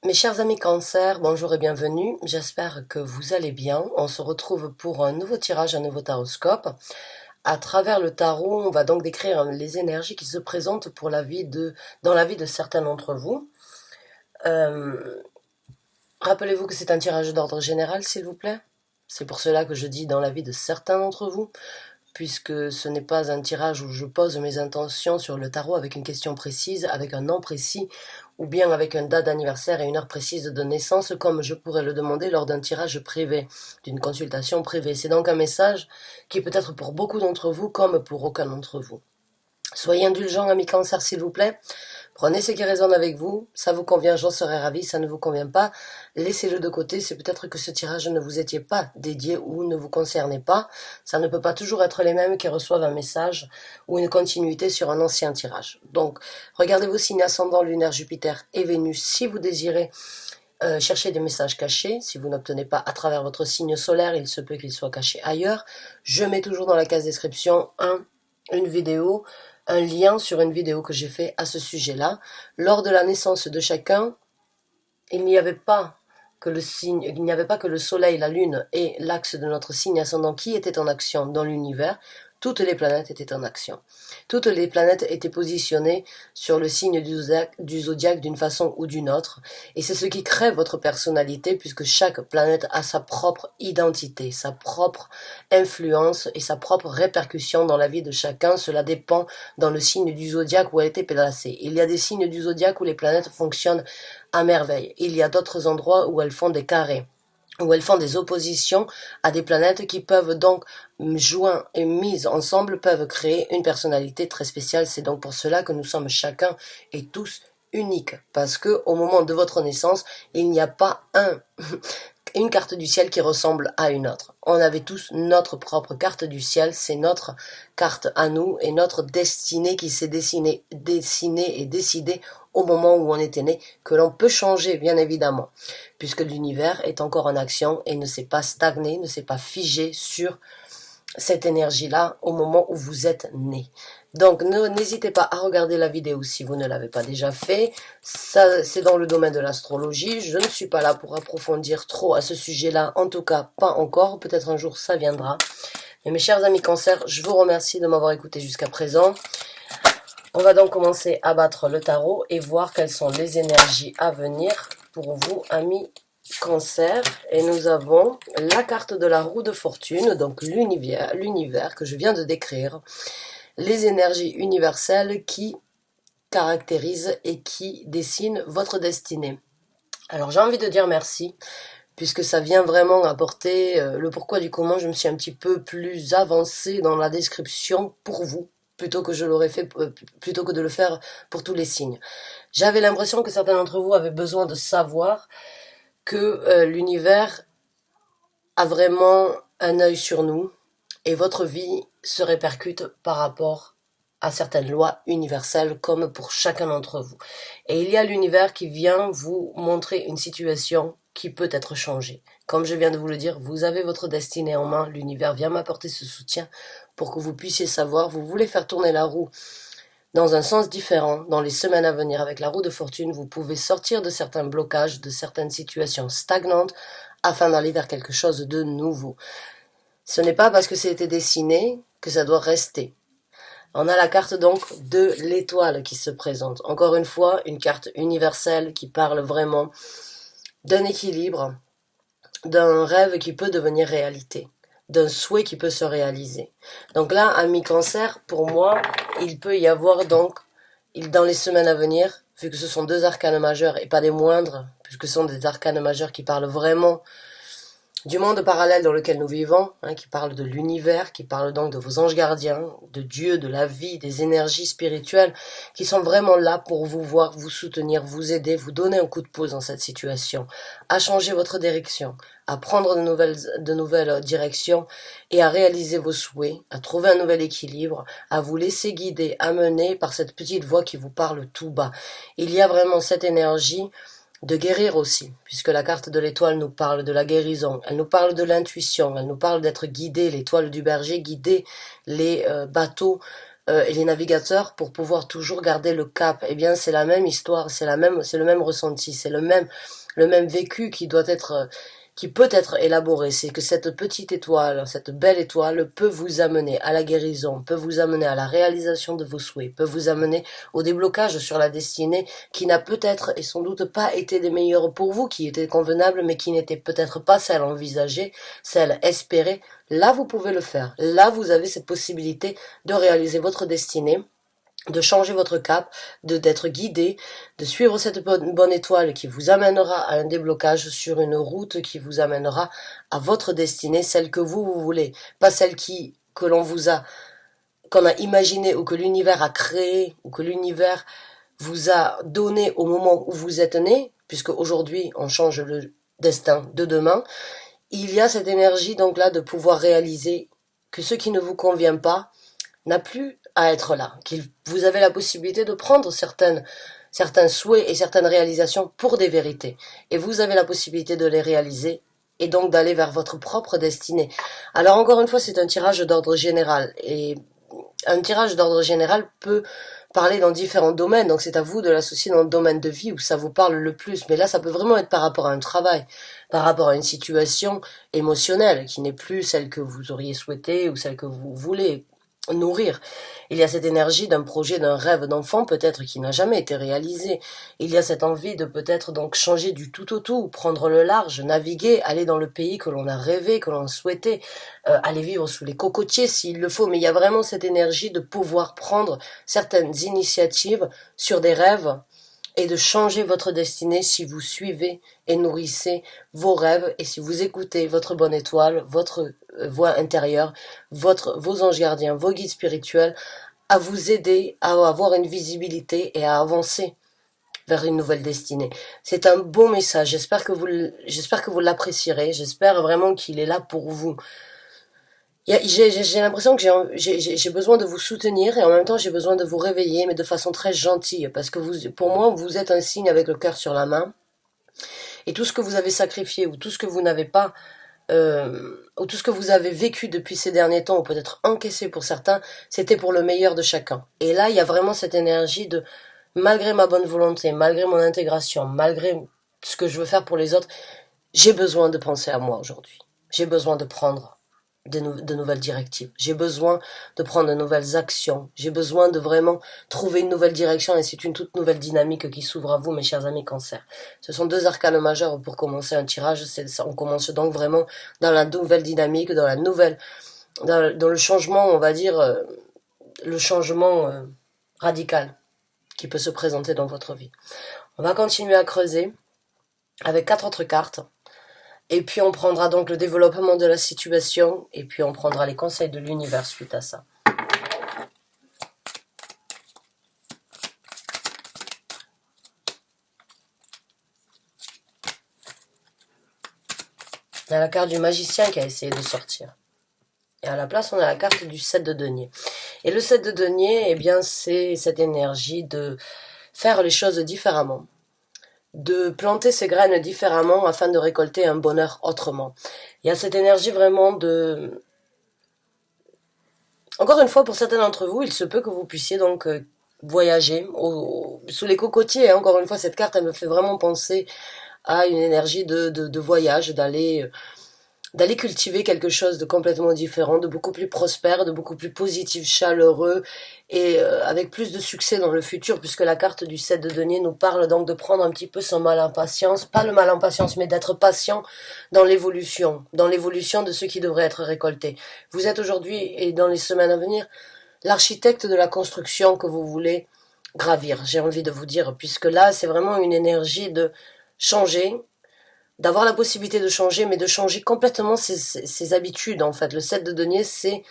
Mes chers amis Cancer, bonjour et bienvenue. J'espère que vous allez bien. On se retrouve pour un nouveau tirage, un nouveau taroscope. À travers le tarot, on va donc décrire les énergies qui se présentent pour dans la vie de certains d'entre vous. Rappelez-vous que c'est un tirage d'ordre général, s'il vous plaît. C'est pour cela que je dis dans la vie de certains d'entre vous, puisque ce n'est pas un tirage où je pose mes intentions sur le tarot avec une question précise, avec un nom précis, ou bien avec une date d'anniversaire et une heure précise de naissance, comme je pourrais le demander lors d'un tirage privé, d'une consultation privée. C'est donc un message qui peut être pour beaucoup d'entre vous comme pour aucun d'entre vous. Soyez indulgents, amis Cancer, s'il vous plaît. Prenez ce qui résonne avec vous. Ça vous convient, j'en serais ravi. Ça ne vous convient pas, laissez-le de côté. C'est peut-être que ce tirage ne vous était pas dédié ou ne vous concernait pas. Ça ne peut pas toujours être les mêmes qui reçoivent un message ou une continuité sur un ancien tirage. Donc, regardez vos signes ascendants, lunaire, Jupiter et Vénus si vous désirez chercher des messages cachés. Si vous n'obtenez pas à travers votre signe solaire, il se peut qu'il soit caché ailleurs. Je mets toujours dans la case description une vidéo, un lien sur une vidéo que j'ai fait à ce sujet-là. Lors de la naissance de chacun, il n'y avait pas que le soleil, la lune et l'axe de notre signe ascendant qui étaient en action dans l'univers. Toutes les planètes étaient en action. Toutes les planètes étaient positionnées sur le signe du zodiaque d'une façon ou d'une autre. Et c'est ce qui crée votre personnalité, puisque chaque planète a sa propre identité, sa propre influence et sa propre répercussion dans la vie de chacun. Cela dépend dans le signe du zodiaque où elle a été placée. Il y a des signes du zodiaque où les planètes fonctionnent à merveille. Il y a d'autres endroits où elles font des carrés, où elles font des oppositions à des planètes qui peuvent donc, joints et mises ensemble, peuvent créer une personnalité très spéciale. C'est donc pour cela que nous sommes chacun et tous uniques, parce que au moment de votre naissance, il n'y a pas une carte du ciel qui ressemble à une autre. On avait tous notre propre carte du ciel, c'est notre carte à nous et notre destinée qui s'est dessinée et décidée au moment où on était né, que l'on peut changer bien évidemment, puisque l'univers est encore en action et ne s'est pas stagné, ne s'est pas figé sur cette énergie-là au moment où vous êtes né. Donc n'hésitez pas à regarder la vidéo si vous ne l'avez pas déjà fait. Ça, c'est dans le domaine de l'astrologie. Je ne suis pas là pour approfondir trop à ce sujet-là, en tout cas pas encore. Peut-être un jour ça viendra. Mais mes chers amis Cancer, je vous remercie de m'avoir écouté jusqu'à présent. On va donc commencer à battre le tarot et voir quelles sont les énergies à venir pour vous, amis Cancer. Et nous avons la carte de la roue de fortune, donc l'univers que je viens de décrire. Les énergies universelles qui caractérisent et qui dessinent votre destinée. Alors j'ai envie de dire merci, puisque ça vient vraiment apporter le pourquoi du comment. Je me suis un petit peu plus avancée dans la description pour vous, plutôt que plutôt que de le faire pour tous les signes. J'avais l'impression que certains d'entre vous avaient besoin de savoir que l'univers a vraiment un œil sur nous et votre vie se répercute par rapport à certaines lois universelles comme pour chacun d'entre vous. Et il y a l'univers qui vient vous montrer une situation qui peut être changée. Comme je viens de vous le dire, vous avez votre destinée en main, l'univers vient m'apporter ce soutien pour que vous puissiez savoir, vous voulez faire tourner la roue dans un sens différent dans les semaines à venir avec la roue de fortune, vous pouvez sortir de certains blocages, de certaines situations stagnantes afin d'aller vers quelque chose de nouveau. Ce n'est pas parce que c'était dessiné que ça doit rester. On a la carte donc de l'étoile qui se présente. Encore une fois, une carte universelle qui parle vraiment d'un équilibre, d'un rêve qui peut devenir réalité, d'un souhait qui peut se réaliser. Donc là, ami Cancer, pour moi, il peut y avoir donc, dans les semaines à venir, vu que ce sont deux arcanes majeurs et pas des moindres, puisque ce sont des arcanes majeurs qui parlent vraiment du monde parallèle dans lequel nous vivons, qui parle de l'univers, qui parle donc de vos anges gardiens, de Dieu, de la vie, des énergies spirituelles, qui sont vraiment là pour vous voir, vous soutenir, vous aider, vous donner un coup de pouce dans cette situation, à changer votre direction, à prendre de nouvelles directions et à réaliser vos souhaits, à trouver un nouvel équilibre, à vous laisser guider, amener par cette petite voix qui vous parle tout bas. Il y a vraiment cette énergie de guérir aussi, puisque la carte de l'étoile nous parle de la guérison, elle nous parle de l'intuition, elle nous parle d'être guidé, l'étoile du berger, guider les bateaux et les navigateurs pour pouvoir toujours garder le cap. Eh bien, c'est la même histoire, c'est le même ressenti, c'est le même vécu qui doit être, qui peut être élaboré. C'est que cette petite étoile, cette belle étoile peut vous amener à la guérison, peut vous amener à la réalisation de vos souhaits, peut vous amener au déblocage sur la destinée qui n'a peut-être et sans doute pas été des meilleures pour vous, qui étaient convenables, mais qui n'étaient peut-être pas celles envisagées, celles espérées. Là, vous pouvez le faire. Là, vous avez cette possibilité de réaliser votre destinée, de changer votre cap, d'être guidé, de suivre cette bonne étoile qui vous amènera à un déblocage sur une route qui vous amènera à votre destinée, celle que vous voulez, pas celle que l'on vous a, qu'on a imaginée ou que l'univers a créée ou que l'univers vous a donné au moment où vous êtes né, puisque aujourd'hui on change le destin de demain. Il y a cette énergie donc là de pouvoir réaliser que ce qui ne vous convient pas n'a plus à être là, qu'il vous avez la possibilité de prendre certains souhaits et certaines réalisations pour des vérités. Et vous avez la possibilité de les réaliser et donc d'aller vers votre propre destinée. Alors encore une fois, c'est un tirage d'ordre général. Et un tirage d'ordre général peut parler dans différents domaines, donc c'est à vous de l'associer dans le domaine de vie où ça vous parle le plus. Mais là, ça peut vraiment être par rapport à un travail, par rapport à une situation émotionnelle qui n'est plus celle que vous auriez souhaité ou celle que vous voulez nourrir. Il y a cette énergie d'un projet, d'un rêve d'enfant peut-être qui n'a jamais été réalisé. Il y a cette envie de peut-être donc changer du tout au tout, prendre le large, naviguer, aller dans le pays que l'on a rêvé, que l'on souhaitait, aller vivre sous les cocotiers s'il le faut. Mais il y a vraiment cette énergie de pouvoir prendre certaines initiatives sur des rêves et de changer votre destinée si vous suivez et nourrissez vos rêves et si vous écoutez votre bonne étoile, votre voix intérieure, vos anges gardiens, vos guides spirituels, à vous aider à avoir une visibilité et à avancer vers une nouvelle destinée. C'est un beau message, j'espère que vous l'apprécierez, j'espère vraiment qu'il est là pour vous. J'ai l'impression que j'ai besoin de vous soutenir et en même temps j'ai besoin de vous réveiller, mais de façon très gentille, parce que pour moi, vous êtes un signe avec le cœur sur la main, et tout ce que vous avez sacrifié ou tout ce que vous n'avez pas, ou tout ce que vous avez vécu depuis ces derniers temps, ou peut-être encaissé pour certains, c'était pour le meilleur de chacun. Et là, il y a vraiment cette énergie de, malgré ma bonne volonté, malgré mon intégration, malgré ce que je veux faire pour les autres, j'ai besoin de penser à moi aujourd'hui. J'ai besoin de prendre de nouvelles directives. J'ai besoin de prendre de nouvelles actions. J'ai besoin de vraiment trouver une nouvelle direction et c'est une toute nouvelle dynamique qui s'ouvre à vous, mes chers amis Cancer. Ce sont deux arcanes majeurs pour commencer un tirage. On commence donc vraiment dans la nouvelle dynamique, dans le changement, on va dire, le changement radical qui peut se présenter dans votre vie. On va continuer à creuser avec 4 autres cartes. Et puis on prendra donc le développement de la situation, et puis on prendra les conseils de l'univers suite à ça. Il y a la carte du magicien qui a essayé de sortir. Et à la place, on a la carte du 7 de denier. Et le 7 de denier, eh bien, c'est cette énergie de faire les choses différemment, de planter ses graines différemment afin de récolter un bonheur autrement. Il y a cette énergie vraiment de... Encore une fois, pour certains d'entre vous, il se peut que vous puissiez donc voyager sous les cocotiers. Encore une fois, cette carte, elle me fait vraiment penser à une énergie de voyage, d'aller cultiver quelque chose de complètement différent, de beaucoup plus prospère, de beaucoup plus positif, chaleureux et avec plus de succès dans le futur, puisque la carte du 7 de denier nous parle donc de prendre un petit peu son mal impatience, pas le mal impatience, mais d'être patient dans l'évolution de ce qui devrait être récolté. Vous êtes aujourd'hui et dans les semaines à venir l'architecte de la construction que vous voulez gravir, j'ai envie de vous dire, puisque là c'est vraiment une énergie de changer, d'avoir la possibilité de changer, mais de changer complètement ses habitudes, en fait. Le 7 de denier, c'est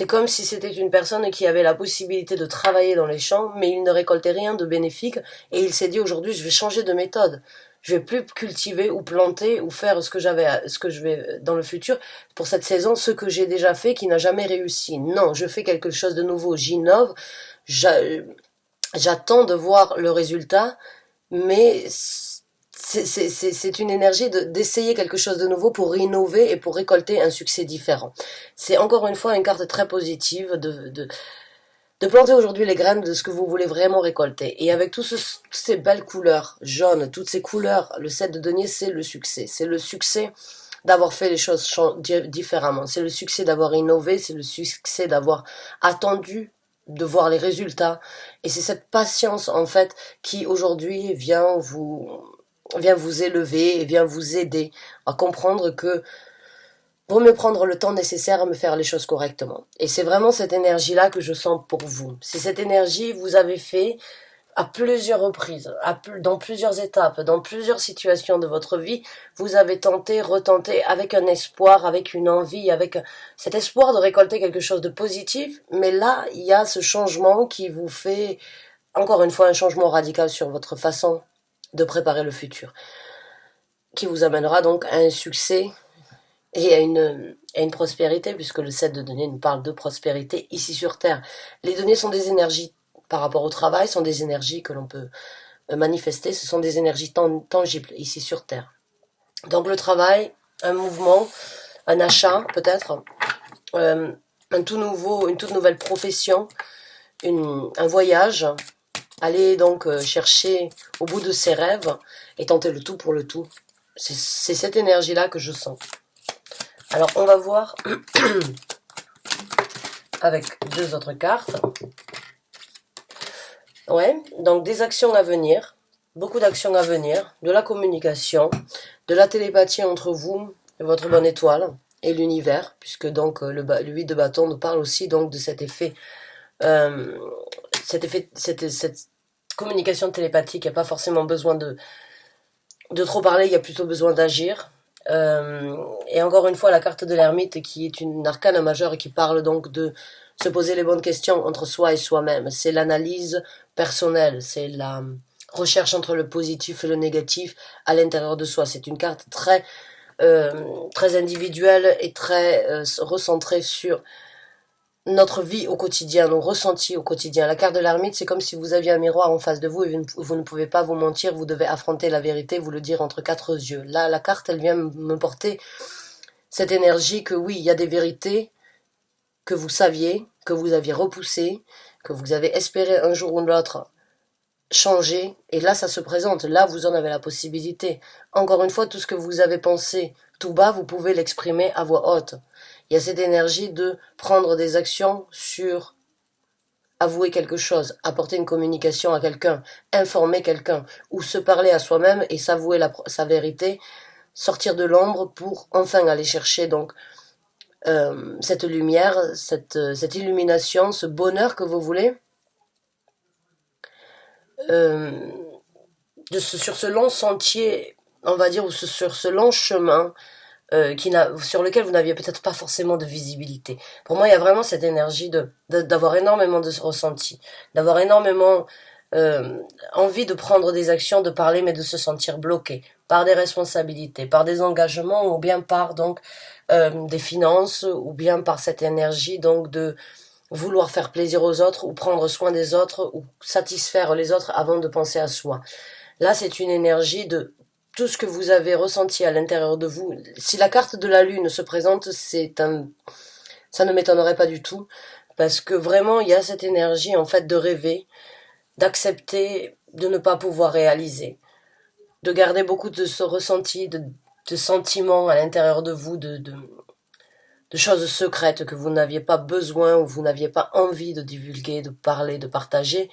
comme si c'était une personne qui avait la possibilité de travailler dans les champs, mais il ne récoltait rien de bénéfique, et il s'est dit aujourd'hui, je vais changer de méthode. Je vais plus cultiver ou planter ou faire ce que je vais dans le futur pour cette saison, ce que j'ai déjà fait qui n'a jamais réussi. Non, je fais quelque chose de nouveau, j'innove, j'attends de voir le résultat, mais c'est une énergie d'essayer quelque chose de nouveau pour innover et pour récolter un succès différent. C'est encore une fois une carte très positive de planter aujourd'hui les graines de ce que vous voulez vraiment récolter. Et avec toutes ces belles couleurs jaunes, toutes ces couleurs, le 7 de denier, c'est le succès. C'est le succès d'avoir fait les choses différemment. C'est le succès d'avoir innové, c'est le succès d'avoir attendu de voir les résultats. Et c'est cette patience, en fait, qui aujourd'hui vient vous élever et vient vous aider à comprendre que vaut mieux prendre le temps nécessaire à me faire les choses correctement. Et c'est vraiment cette énergie-là que je sens pour vous. C'est cette énergie que vous avez fait à plusieurs reprises, dans plusieurs étapes, dans plusieurs situations de votre vie, vous avez tenté, retenté, avec un espoir, avec une envie, avec cet espoir de récolter quelque chose de positif, mais là, il y a ce changement qui vous fait, encore une fois, un changement radical sur votre façon de préparer le futur, qui vous amènera donc à un succès et à une prospérité, puisque le 7 de denier nous parle de prospérité ici sur Terre. Les deniers sont des énergies par rapport au travail, sont des énergies que l'on peut manifester, ce sont des énergies tangibles ici sur Terre. Donc le travail, un mouvement, un achat peut-être, une toute nouvelle profession, un voyage, aller donc chercher au bout de ses rêves et tenter le tout pour le tout. C'est cette énergie-là que je sens. Alors on va voir avec deux autres cartes. Ouais, donc des actions à venir, beaucoup d'actions à venir, de la communication, de la télépathie entre vous et votre bonne étoile et l'univers, puisque donc le 8 de bâton nous parle aussi donc de cet effet, cette communication télépathique. Il n'y a pas forcément besoin de trop parler, il y a plutôt besoin d'agir. Et encore une fois, la carte de l'ermite qui est une arcane majeure et qui parle donc de se poser les bonnes questions entre soi et soi-même. C'est l'analyse personnelle, c'est la recherche entre le positif et le négatif à l'intérieur de soi. C'est une carte très individuelle et très recentrée sur notre vie au quotidien, nos ressentis au quotidien. La carte de l'ermite, c'est comme si vous aviez un miroir en face de vous et vous ne pouvez pas vous mentir, vous devez affronter la vérité, vous le dire entre quatre yeux. Là, la carte, elle vient me porter cette énergie que oui, il y a des vérités que vous saviez, que vous aviez repoussées, que vous avez espéré un jour ou l'autre changer, et là, ça se présente. Là, vous en avez la possibilité. Encore une fois, tout ce que vous avez pensé tout bas, vous pouvez l'exprimer à voix haute. Il y a cette énergie de prendre des actions sur avouer quelque chose, apporter une communication à quelqu'un, informer quelqu'un, ou se parler à soi-même et s'avouer sa vérité, sortir de l'ombre pour enfin aller chercher donc cette lumière, cette illumination, ce bonheur que vous voulez, sur ce long sentier, on va dire, ou sur ce long chemin sur lequel vous n'aviez peut-être pas forcément de visibilité. Pour moi, il y a vraiment cette énergie d'avoir énormément de ressenti, d'avoir énormément envie de prendre des actions, de parler, mais de se sentir bloqué par des responsabilités, par des engagements, ou bien par donc des finances, ou bien par cette énergie donc de vouloir faire plaisir aux autres, ou prendre soin des autres, ou satisfaire les autres avant de penser à soi. Là, c'est une énergie de tout ce que vous avez ressenti à l'intérieur de vous. Si la carte de la lune se présente, ça ne m'étonnerait pas du tout, parce que vraiment, il y a cette énergie, en fait, de rêver, d'accepter de ne pas pouvoir réaliser, de garder beaucoup de ce ressenti, de sentiments à l'intérieur de vous, de choses secrètes que vous n'aviez pas besoin ou vous n'aviez pas envie de divulguer, de parler, de partager.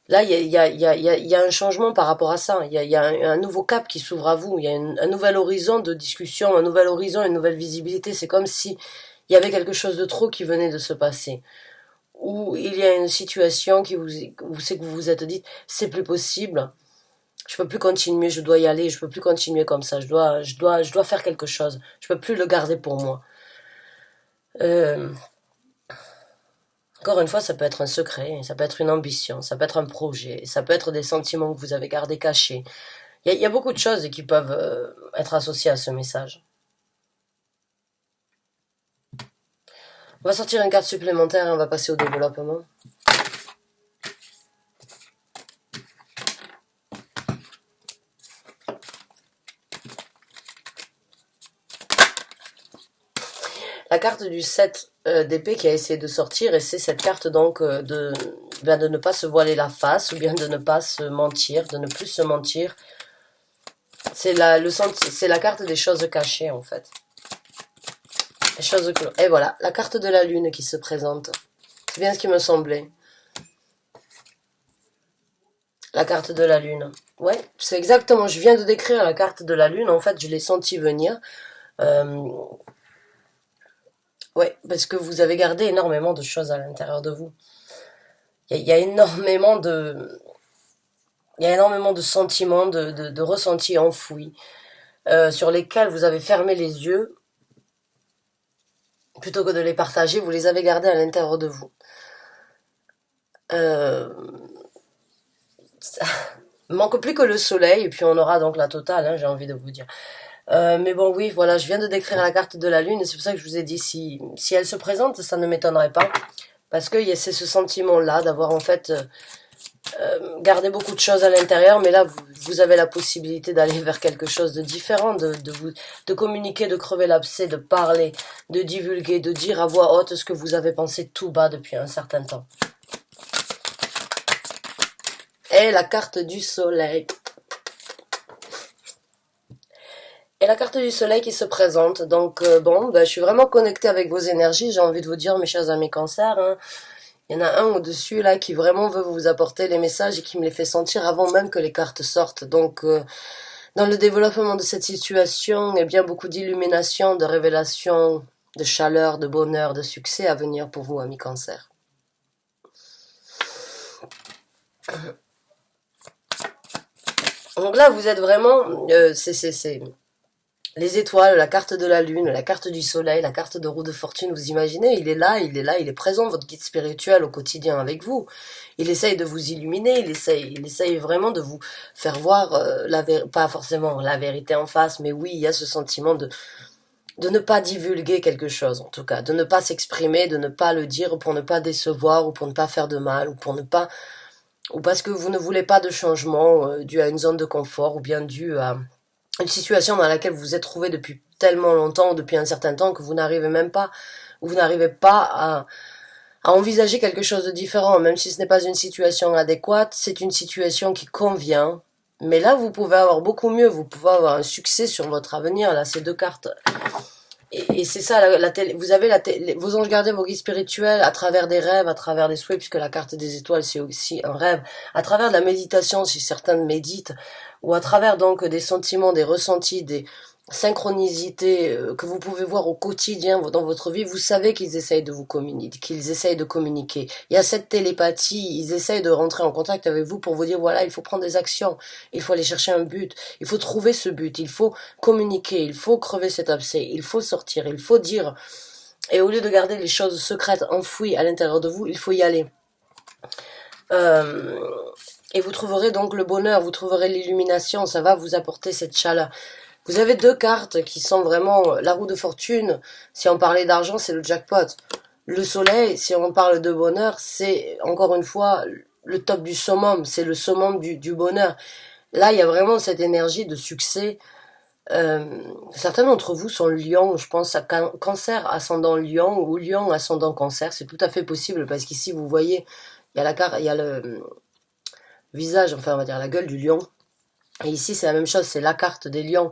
Là, il y a un changement par rapport à ça. Il y a un nouveau cap qui s'ouvre à vous. Il y a un nouvel horizon de discussion, un nouvel horizon, une nouvelle visibilité. C'est comme si il y avait quelque chose de trop qui venait de se passer. Ou il y a une situation qui vous vous êtes dit, c'est plus possible. Je peux plus continuer, je dois y aller, je peux plus continuer comme ça. Je dois faire quelque chose. Je peux plus le garder pour moi. Encore une fois, ça peut être un secret, ça peut être une ambition, ça peut être un projet, ça peut être des sentiments que vous avez gardés cachés. Il y a beaucoup de choses qui peuvent être associées à ce message. On va sortir une carte supplémentaire et on va passer au développement. la carte du 7 d'épée qui a essayé de sortir, et c'est cette carte donc de ne pas se voiler la face, ou bien de ne pas se mentir, de ne plus se mentir. C'est la carte des choses cachées en fait. Les choses et voilà, la carte de la lune qui se présente. C'est bien ce qui me semblait. La carte de la lune. Ouais, c'est exactement, je viens de décrire la carte de la lune, en fait je l'ai senti venir. Ouais, parce que vous avez gardé énormément de choses à l'intérieur de vous. Il y a énormément de... Il y a énormément de sentiments, de ressentis enfouis, sur lesquels vous avez fermé les yeux. Plutôt que de les partager, vous les avez gardés à l'intérieur de vous. Ça manque plus que le soleil, et puis on aura donc la totale, hein, j'ai envie de vous dire. Mais bon, oui, voilà, je viens de décrire la carte de la lune, et c'est pour ça que je vous ai dit, si elle se présente, ça ne m'étonnerait pas. Parce que c'est ce sentiment-là, d'avoir en fait gardé beaucoup de choses à l'intérieur, mais là, vous avez la possibilité d'aller vers quelque chose de différent, de communiquer, de crever l'abcès, de parler, de divulguer, de dire à voix haute ce que vous avez pensé tout bas depuis un certain temps. Et la carte du soleil. Et la carte du soleil qui se présente. Donc, bon, je suis vraiment connectée avec vos énergies. J'ai envie de vous dire, mes chers amis cancers, hein, il y en a un au-dessus, là, qui vraiment veut vous apporter les messages et qui me les fait sentir avant même que les cartes sortent. Donc, dans le développement de cette situation, il y a bien beaucoup d'illumination, de révélation, de chaleur, de bonheur, de succès à venir pour vous, amis cancers. Donc là, vous êtes vraiment... c'est les étoiles, la carte de la lune, la carte du soleil, la carte de roue de fortune, vous imaginez, il est là, il est présent, votre guide spirituel au quotidien avec vous. Il essaye de vous illuminer, il essaye vraiment de vous faire voir, pas forcément la vérité en face, mais oui, il y a ce sentiment de ne pas divulguer quelque chose, en tout cas, de ne pas s'exprimer, de ne pas le dire pour ne pas décevoir, ou pour ne pas faire de mal, ou parce que vous ne voulez pas de changement dû à une zone de confort, ou bien dû à une situation dans laquelle vous vous êtes trouvé depuis tellement longtemps, depuis un certain temps, que vous n'arrivez même pas, ou vous n'arrivez pas à envisager quelque chose de différent, même si ce n'est pas une situation adéquate, c'est une situation qui convient. Mais là, vous pouvez avoir beaucoup mieux, vous pouvez avoir un succès sur votre avenir, là, ces deux cartes. Et c'est ça, vous avez vos anges gardiens, vos guides spirituels, à travers des rêves, à travers des souhaits, puisque la carte des étoiles, c'est aussi un rêve, à travers de la méditation, si certains méditent, ou à travers donc des sentiments, des ressentis, des synchronicités que vous pouvez voir au quotidien dans votre vie, vous savez qu'ils essayent de vous communiquer, qu'ils essayent de communiquer. Il y a cette télépathie, ils essayent de rentrer en contact avec vous pour vous dire, voilà, il faut prendre des actions, il faut aller chercher un but, il faut trouver ce but, il faut communiquer, il faut crever cet abcès, il faut sortir, il faut dire. Et au lieu de garder les choses secrètes enfouies à l'intérieur de vous, il faut y aller. Et vous trouverez donc le bonheur, vous trouverez l'illumination, ça va vous apporter cette chaleur. Vous avez deux cartes qui sont vraiment la roue de fortune. Si on parlait d'argent, c'est le jackpot. Le soleil, si on parle de bonheur, c'est encore une fois le top du summum, c'est le summum du bonheur. Là, il y a vraiment cette énergie de succès. Certains d'entre vous sont lions, je pense à cancer ascendant lion ou lion ascendant cancer, c'est tout à fait possible parce qu'ici vous voyez, il y a le visage, enfin on va dire la gueule du lion. Et ici c'est la même chose, c'est la carte des lions.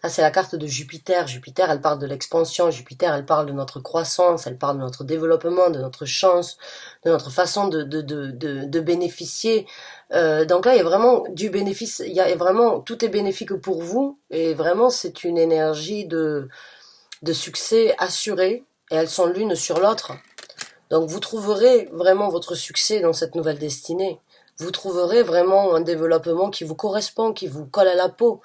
Là c'est la carte de Jupiter. Jupiter elle parle de l'expansion, Jupiter elle parle de notre croissance, elle parle de notre développement, de notre chance, de notre façon de bénéficier. Donc là il y a vraiment du bénéfice, il y a vraiment, tout est bénéfique pour vous et vraiment c'est une énergie de succès assuré et elles sont l'une sur l'autre. Donc vous trouverez vraiment votre succès dans cette nouvelle destinée. Vous trouverez vraiment un développement qui vous correspond, qui vous colle à la peau.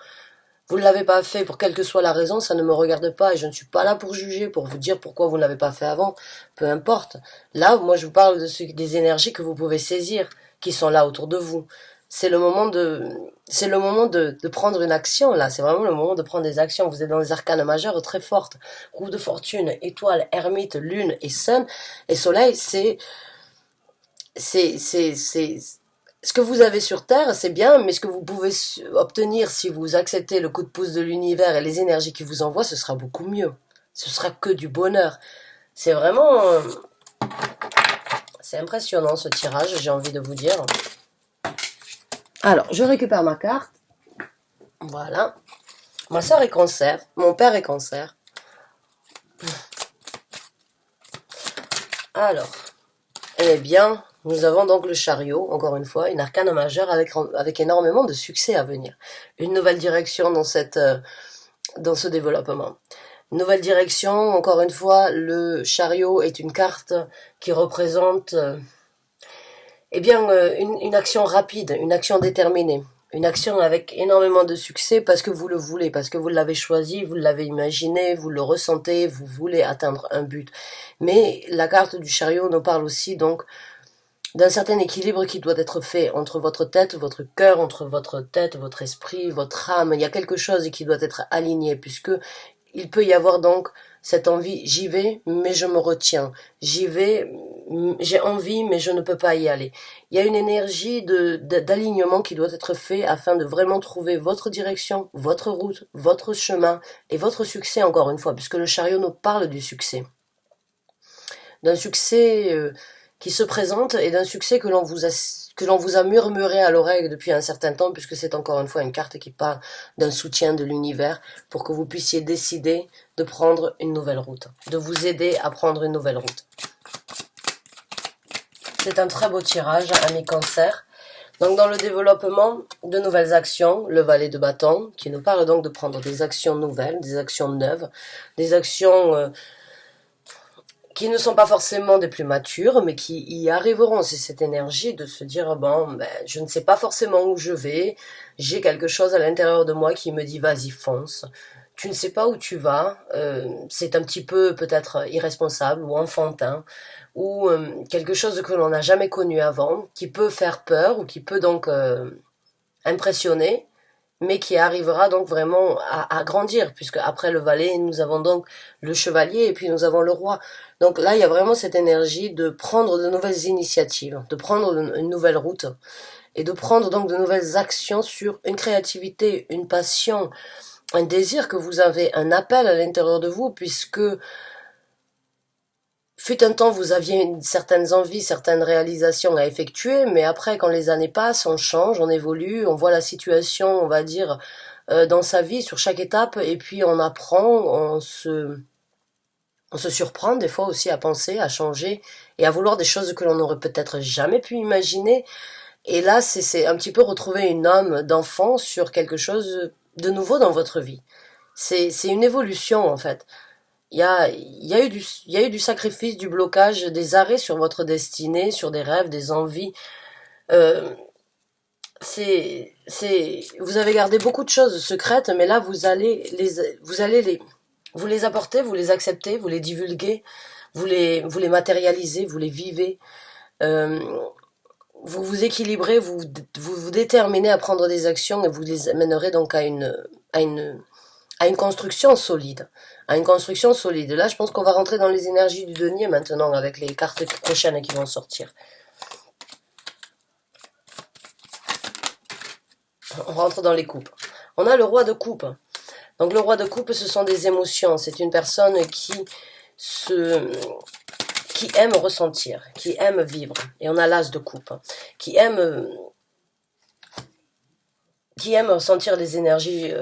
Vous ne l'avez pas fait pour quelle que soit la raison, ça ne me regarde pas et je ne suis pas là pour juger, pour vous dire pourquoi vous ne l'avez pas fait avant, peu importe. Là, moi je vous parle des énergies que vous pouvez saisir, qui sont là autour de vous. C'est le moment de prendre une action, là, c'est vraiment le moment de prendre des actions. Vous êtes dans des arcanes majeures très fortes. Roue de fortune, étoile, ermite, lune et sun, et soleil, c'est ce que vous avez sur Terre, c'est bien, mais ce que vous pouvez obtenir si vous acceptez le coup de pouce de l'univers et les énergies qui vous envoient, ce sera beaucoup mieux. Ce sera que du bonheur. C'est vraiment... c'est impressionnant ce tirage, j'ai envie de vous dire. Alors, je récupère ma carte. Voilà. Ma soeur est Cancer, mon père est Cancer. Alors, eh bien, nous avons donc le chariot, encore une fois, une arcane majeure avec énormément de succès à venir. Une nouvelle direction dans ce développement. Une nouvelle direction, encore une fois, le chariot est une carte qui représente une action rapide, une action déterminée. Une action avec énormément de succès parce que vous le voulez, parce que vous l'avez choisi, vous l'avez imaginé, vous le ressentez, vous voulez atteindre un but. Mais la carte du chariot nous parle aussi donc d'un certain équilibre qui doit être fait entre votre tête, votre cœur, entre votre tête, votre esprit, votre âme. Il y a quelque chose qui doit être aligné puisque il peut y avoir donc cette envie, j'y vais, mais je me retiens. J'y vais, j'ai envie, mais je ne peux pas y aller. Il y a une énergie d'alignement qui doit être fait afin de vraiment trouver votre direction, votre route, votre chemin et votre succès encore une fois, puisque le chariot nous parle du succès. D'un succès qui se présente et d'un succès que l'on vous a murmuré à l'oreille depuis un certain temps, puisque c'est encore une fois une carte qui parle d'un soutien de l'univers pour que vous puissiez décider de prendre une nouvelle route, de vous aider à prendre une nouvelle route. C'est un très beau tirage, ami Cancer. Donc dans le développement de nouvelles actions, le valet de bâton, qui nous parle donc de prendre des actions nouvelles, des actions neuves, des actions qui ne sont pas forcément des plus matures, mais qui y arriveront. C'est cette énergie de se dire, je ne sais pas forcément où je vais, j'ai quelque chose à l'intérieur de moi qui me dit, vas-y, fonce. Tu ne sais pas où tu vas, c'est un petit peu peut-être irresponsable ou enfantin, ou quelque chose que l'on n'a jamais connu avant, qui peut faire peur ou qui peut donc impressionner, mais qui arrivera donc vraiment à grandir, puisque après le valet, nous avons donc le chevalier et puis nous avons le roi. Donc là, il y a vraiment cette énergie de prendre de nouvelles initiatives, de prendre une nouvelle route et de prendre donc de nouvelles actions sur une créativité, une passion, un désir que vous avez, un appel à l'intérieur de vous, puisque fut un temps, vous aviez certaines envies, certaines réalisations à effectuer, mais après, quand les années passent, on change, on évolue, on voit la situation, on va dire, dans sa vie, sur chaque étape, et puis on apprend, on se surprend des fois aussi à penser, à changer, et à vouloir des choses que l'on n'aurait peut-être jamais pu imaginer. Et là, c'est un petit peu retrouver une âme d'enfant sur quelque chose de nouveau dans votre vie. C'est une évolution, en fait. Il y a eu du sacrifice, du blocage, des arrêts sur votre destinée, sur des rêves, des envies. Euh, vous avez gardé beaucoup de choses secrètes, mais là vous les apporter, vous les accepter, vous les divulguer, vous les matérialiser, vous les vivez. Euh, vous vous équilibrez, vous déterminez à prendre des actions et vous les amènerez donc à une construction solide. À une construction solide. Là, je pense qu'on va rentrer dans les énergies du denier maintenant avec les cartes prochaines qui vont sortir. On rentre dans les coupes. On a le roi de coupe. Donc le roi de coupe, ce sont des émotions. C'est une personne qui aime ressentir, qui aime vivre. Et on a l'as de coupe, qui aime ressentir des énergies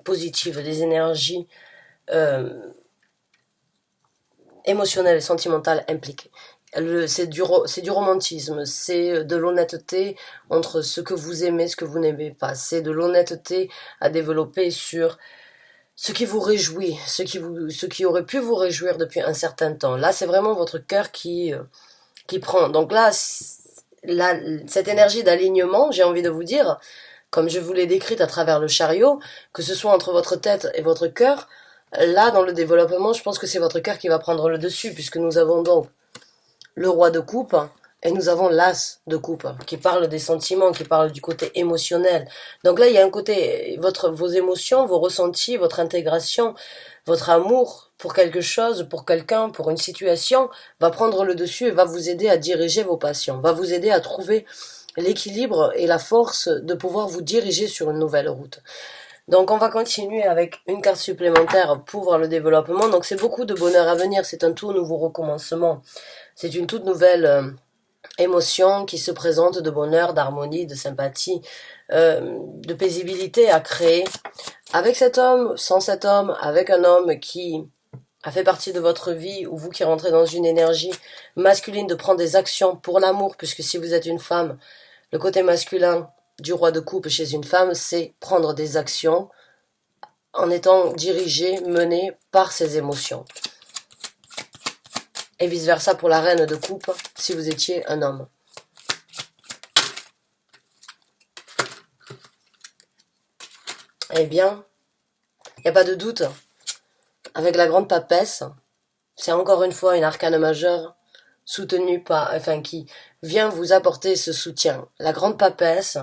positives, des énergies émotionnelles et sentimentales impliquées. C'est du romantisme, c'est de l'honnêteté entre ce que vous aimez, ce que vous n'aimez pas. C'est de l'honnêteté à développer sur ce qui vous réjouit, ce qui aurait pu vous réjouir depuis un certain temps. Là, c'est vraiment votre cœur qui prend. Donc là, cette énergie d'alignement, j'ai envie de vous dire, comme je vous l'ai décrite à travers le chariot, que ce soit entre votre tête et votre cœur, là, dans le développement, je pense que c'est votre cœur qui va prendre le dessus, puisque nous avons donc le roi de coupe, et nous avons l'as de coupe, qui parle des sentiments, qui parle du côté émotionnel. Donc là, il y a un côté, vos émotions, vos ressentis, votre intégration, votre amour pour quelque chose, pour quelqu'un, pour une situation, va prendre le dessus et va vous aider à diriger vos passions, va vous aider à trouver l'équilibre et la force de pouvoir vous diriger sur une nouvelle route. Donc on va continuer avec une carte supplémentaire pour voir le développement. Donc c'est beaucoup de bonheur à venir, c'est un tout nouveau recommencement. C'est une toute nouvelle émotion qui se présente, de bonheur, d'harmonie, de sympathie, de paisibilité à créer. Avec cet homme, sans cet homme, avec un homme qui a fait partie de votre vie, ou vous qui rentrez dans une énergie masculine de prendre des actions pour l'amour, puisque si vous êtes une femme, le côté masculin du roi de coupe chez une femme, c'est prendre des actions en étant dirigé, mené par ses émotions. Et vice versa pour la reine de coupe, si vous étiez un homme. Eh bien, il n'y a pas de doute, avec la grande papesse, c'est encore une fois une arcane majeure soutenue par, enfin qui vient vous apporter ce soutien. La grande papesse,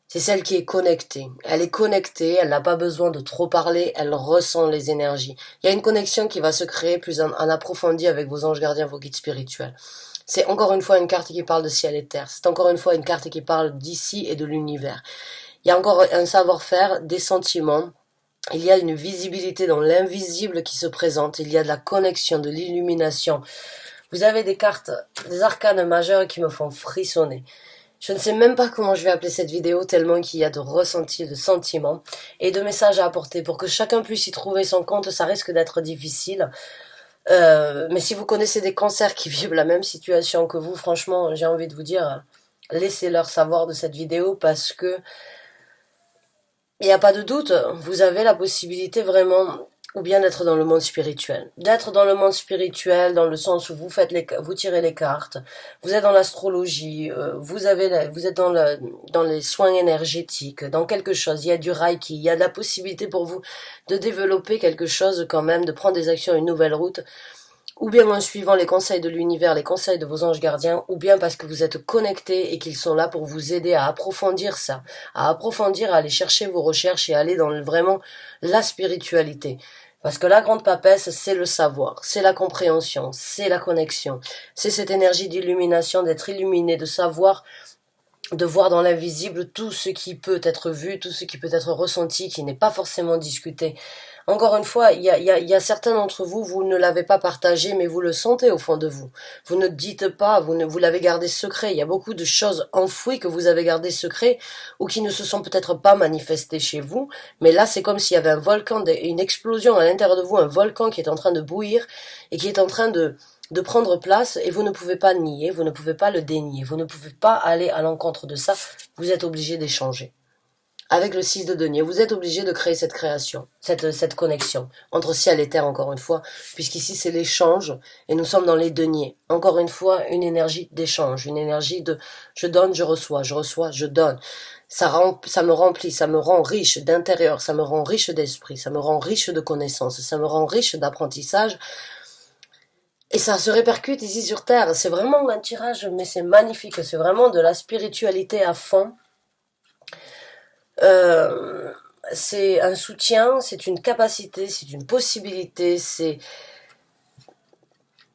c'est celle qui est connectée. Elle est connectée, elle n'a pas besoin de trop parler, elle ressent les énergies. Il y a une connexion qui va se créer plus en approfondi avec vos anges gardiens, vos guides spirituels. C'est encore une fois une carte qui parle de ciel et terre. C'est encore une fois une carte qui parle d'ici et de l'univers. Il y a encore un savoir-faire, des sentiments. Il y a une visibilité dans l'invisible qui se présente. Il y a de la connexion, de l'illumination. Vous avez des cartes, des arcanes majeures qui me font frissonner. Je ne sais même pas comment je vais appeler cette vidéo, tellement qu'il y a de ressentis, de sentiments et de messages à apporter. Pour que chacun puisse y trouver son compte, ça risque d'être difficile. Mais si vous connaissez des cancers qui vivent la même situation que vous, franchement, j'ai envie de vous dire, laissez-leur savoir de cette vidéo, parce que il n'y a pas de doute, vous avez la possibilité vraiment, ou bien d'être dans le monde spirituel. D'être dans le monde spirituel, dans le sens où vous tirez les cartes, vous êtes dans l'astrologie, vous êtes dans les soins énergétiques, dans quelque chose. Il y a du reiki, il y a de la possibilité pour vous de développer quelque chose quand même, de prendre des actions, une nouvelle route, ou bien en suivant les conseils de l'univers, les conseils de vos anges gardiens, ou bien parce que vous êtes connectés et qu'ils sont là pour vous aider à approfondir ça, à approfondir, à aller chercher vos recherches et aller dans vraiment la spiritualité. Parce que la grande papesse, c'est le savoir, c'est la compréhension, c'est la connexion, c'est cette énergie d'illumination, d'être illuminé, de savoir, de voir dans l'invisible tout ce qui peut être vu, tout ce qui peut être ressenti, qui n'est pas forcément discuté. Encore une fois, il y a certains d'entre vous, vous ne l'avez pas partagé, mais vous le sentez au fond de vous. Vous ne dites pas, vous l'avez gardé secret. Il y a beaucoup de choses enfouies que vous avez gardées secret, ou qui ne se sont peut-être pas manifestées chez vous. Mais là, c'est comme s'il y avait un volcan, une explosion à l'intérieur de vous, un volcan qui est en train de bouillir et qui est en train de prendre place, et vous ne pouvez pas nier, vous ne pouvez pas le dénier, vous ne pouvez pas aller à l'encontre de ça, vous êtes obligé d'échanger. Avec le 6 de denier, vous êtes obligé de créer cette création, cette connexion entre ciel et terre, encore une fois, puisqu'ici c'est l'échange et nous sommes dans les deniers. Encore une fois, une énergie d'échange, une énergie de je donne, je reçois, je donne. Ça me remplit, ça me rend riche d'intérieur, ça me rend riche d'esprit, ça me rend riche de connaissances, ça me rend riche d'apprentissage. Et ça se répercute ici sur terre. C'est vraiment un tirage, mais c'est magnifique. C'est vraiment de la spiritualité à fond. C'est un soutien, c'est une capacité, c'est une possibilité, c'est...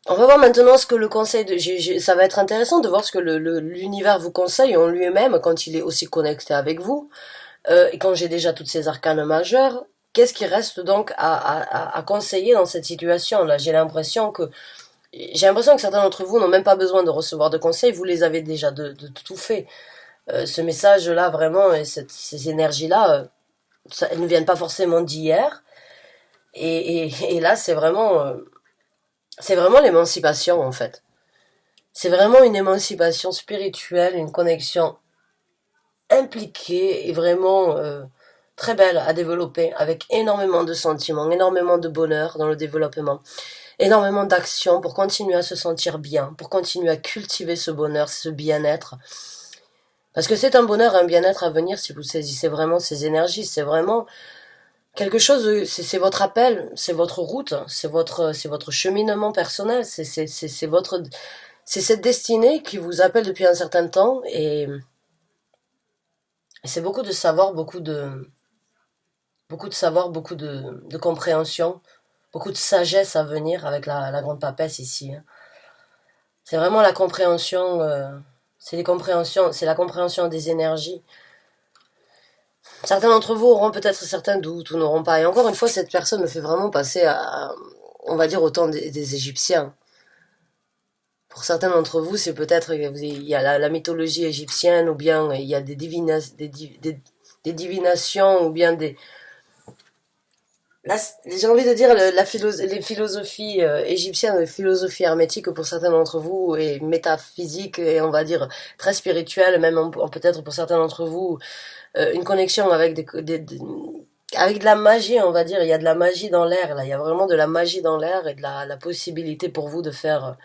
On va voir maintenant ce que le conseil de... ça va être intéressant de voir ce que l'univers vous conseille en lui-même quand il est aussi connecté avec vous. Et quand j'ai déjà toutes ces arcanes majeures, qu'est-ce qui reste donc à conseiller dans cette situation-là? J'ai l'impression que certains d'entre vous n'ont même pas besoin de recevoir de conseils, vous les avez déjà de tout fait. Ce message-là, vraiment, et ces énergies-là, elles ne viennent pas forcément d'hier. Et là, c'est vraiment l'émancipation, en fait. C'est vraiment une émancipation spirituelle, une connexion impliquée et vraiment très belle à développer, avec énormément de sentiments, énormément de bonheur dans le développement, énormément d'action pour continuer à se sentir bien, pour continuer à cultiver ce bonheur, ce bien-être. Parce que c'est un bonheur, un bien-être à venir si vous saisissez vraiment ces énergies. C'est vraiment quelque chose, c'est votre appel, c'est votre route, c'est votre cheminement personnel, c'est cette destinée qui vous appelle depuis un certain temps, et c'est beaucoup de savoir, beaucoup de savoir, beaucoup de compréhension, beaucoup de sagesse à venir avec la grande papesse ici. C'est vraiment la compréhension, c'est la compréhension des énergies. Certains d'entre vous auront peut-être certains doutes ou n'auront pas. Et encore une fois, cette personne me fait vraiment passer à, on va dire, au temps des Égyptiens. Pour certains d'entre vous, c'est peut-être, il y a la mythologie égyptienne, ou bien il y a des divinations, ou bien des... J'ai envie de dire les philosophies égyptiennes, les philosophies hermétiques pour certains d'entre vous, et métaphysiques, et on va dire très spirituelles, même peut-être pour certains d'entre vous, une connexion avec avec de la magie, on va dire. Il y a de la magie dans l'air, là. Il y a vraiment de la magie dans l'air et de la possibilité pour vous de faire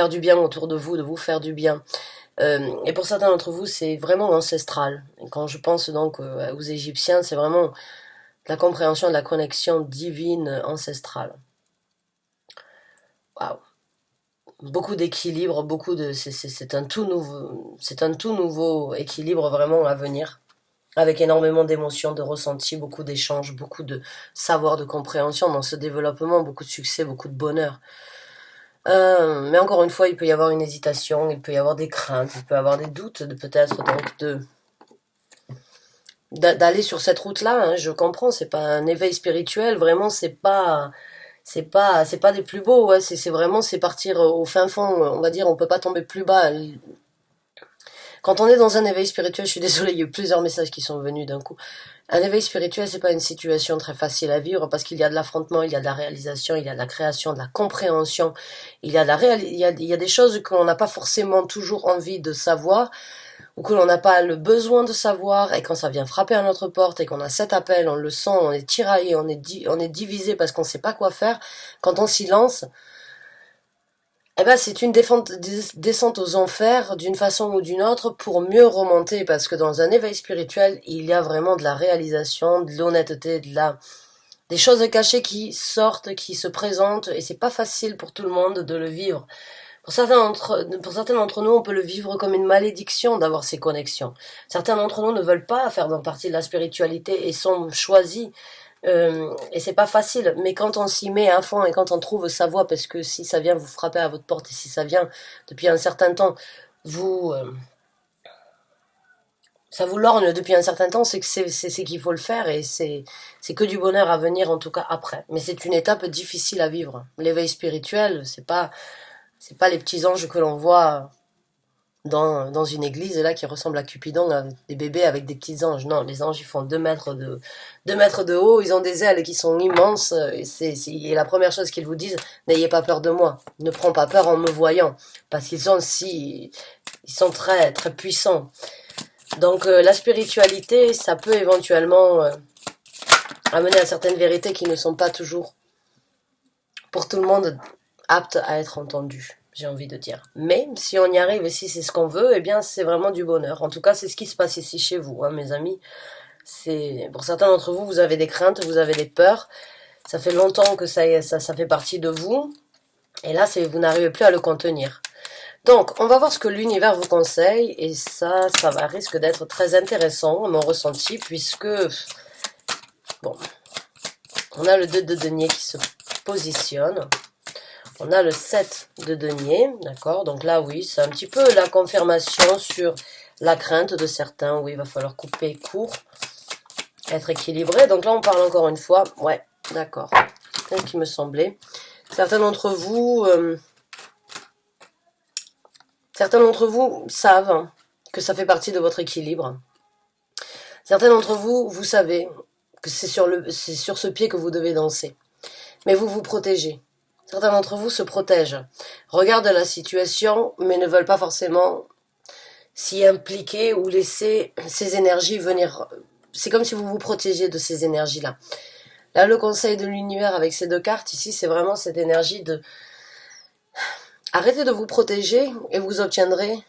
du bien autour de vous, de vous faire du bien. Et pour certains d'entre vous, c'est vraiment ancestral. Et quand je pense donc aux Égyptiens, c'est vraiment la compréhension de la connexion divine ancestrale. Waouh. Beaucoup d'équilibre, c'est un tout nouveau équilibre vraiment à venir, avec énormément d'émotions, de ressentis, beaucoup d'échanges, beaucoup de savoir, de compréhension dans ce développement, beaucoup de succès, beaucoup de bonheur. Mais encore une fois, il peut y avoir une hésitation, il peut y avoir des craintes, il peut y avoir des doutes, peut-être donc d'aller sur cette route-là. Hein, je comprends, c'est pas un éveil spirituel, vraiment, c'est pas des plus beaux. Ouais, c'est vraiment c'est partir au fin fond. On va dire, on peut pas tomber plus bas. Quand on est dans un éveil spirituel, je suis désolée, il y a eu plusieurs messages qui sont venus d'un coup. Un éveil spirituel, c'est pas une situation très facile à vivre parce qu'il y a de l'affrontement, il y a de la réalisation, il y a de la création, de la compréhension, il y a il y a des choses qu'on n'a pas forcément toujours envie de savoir ou que l'on n'a pas le besoin de savoir, et quand ça vient frapper à notre porte et qu'on a cet appel, on le sent, on est tiraillé, on est divisé parce qu'on sait pas quoi faire. Quand on s'y lance, eh ben, c'est une descente aux enfers d'une façon ou d'une autre pour mieux remonter, parce que dans un éveil spirituel, il y a vraiment de la réalisation, de l'honnêteté, des choses cachées qui sortent, qui se présentent, et c'est pas facile pour tout le monde de le vivre. Pour certains d'entre nous, on peut le vivre comme une malédiction d'avoir ces connexions. Certains d'entre nous ne veulent pas faire partie de la spiritualité et sont choisis. Et c'est pas facile, mais quand on s'y met à fond et quand on trouve sa voie, parce que si ça vient vous frapper à votre porte et si ça vient depuis un certain temps, vous, ça vous lorgne depuis un certain temps, c'est que c'est qu'il faut le faire et c'est que du bonheur à venir en tout cas après. Mais c'est une étape difficile à vivre. L'éveil spirituel, c'est pas les petits anges que l'on voit dans une église là qui ressemble à Cupidon, des bébés avec des petits anges. Non, les anges ils font 2 mètres de haut, ils ont des ailes qui sont immenses, et la première chose qu'ils vous disent, n'ayez pas peur de moi, ne prends pas peur en me voyant, parce ils sont très très puissants. Donc la spiritualité, ça peut éventuellement amener à certaines vérités qui ne sont pas toujours pour tout le monde aptes à être entendues, j'ai envie de dire. Mais si on y arrive et si c'est ce qu'on veut, eh bien c'est vraiment du bonheur. En tout cas, c'est ce qui se passe ici chez vous, hein, mes amis. Pour certains d'entre vous, vous avez des craintes, vous avez des peurs. Ça fait longtemps que ça fait partie de vous. Et là, vous n'arrivez plus à le contenir. Donc, on va voir ce que l'univers vous conseille. Et ça risque d'être très intéressant, mon ressenti, puisque, bon, on a le 2 de denier qui se positionne. On a le 7 de denier, d'accord? Donc là, oui, c'est un petit peu la confirmation sur la crainte de certains, où il va falloir couper court, être équilibré. Donc là, on parle encore une fois, ouais, d'accord, c'est ce qui me semblait. Certains d'entre vous savent que ça fait partie de votre équilibre. Certains d'entre vous, vous savez que c'est sur ce pied que vous devez danser. Mais vous vous protégez. Certains d'entre vous se protègent, regardent la situation, mais ne veulent pas forcément s'y impliquer ou laisser ces énergies venir. C'est comme si vous vous protégiez de ces énergies-là. Là, le conseil de l'univers avec ces 2 cartes ici, c'est vraiment cette énergie de arrêtez de vous protéger et vous obtiendrez,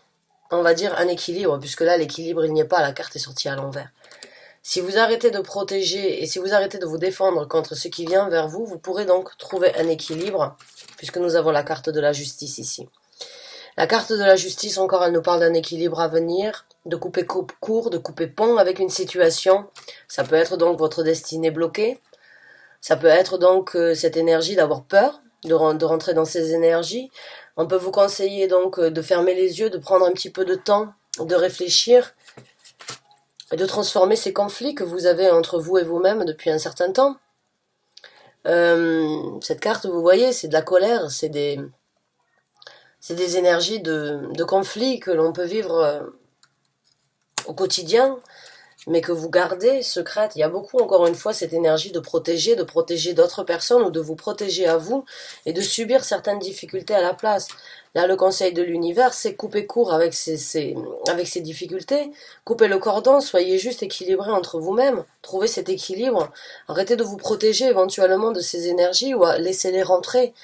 on va dire, un équilibre, puisque là, l'équilibre, il n'y est pas, la carte est sortie à l'envers. Si vous arrêtez de protéger et si vous arrêtez de vous défendre contre ce qui vient vers vous, vous pourrez donc trouver un équilibre, puisque nous avons la carte de la justice ici. La carte de la justice, encore, elle nous parle d'un équilibre à venir, de couper court, de couper pont avec une situation. Ça peut être donc votre destinée bloquée. Ça peut être donc cette énergie d'avoir peur, de rentrer dans ces énergies. On peut vous conseiller donc de fermer les yeux, de prendre un petit peu de temps, de réfléchir, et de transformer ces conflits que vous avez entre vous et vous-même depuis un certain temps. Cette carte, vous voyez, c'est de la colère, c'est des énergies de conflit que l'on peut vivre au quotidien, mais que vous gardez secrète. Il y a beaucoup, encore une fois, cette énergie de protéger d'autres personnes ou de vous protéger à vous et de subir certaines difficultés à la place. Là, le conseil de l'univers, c'est couper court avec avec ces difficultés, couper le cordon, soyez juste équilibré entre vous-même, trouvez cet équilibre, arrêtez de vous protéger éventuellement de ces énergies ou laissez-les rentrer,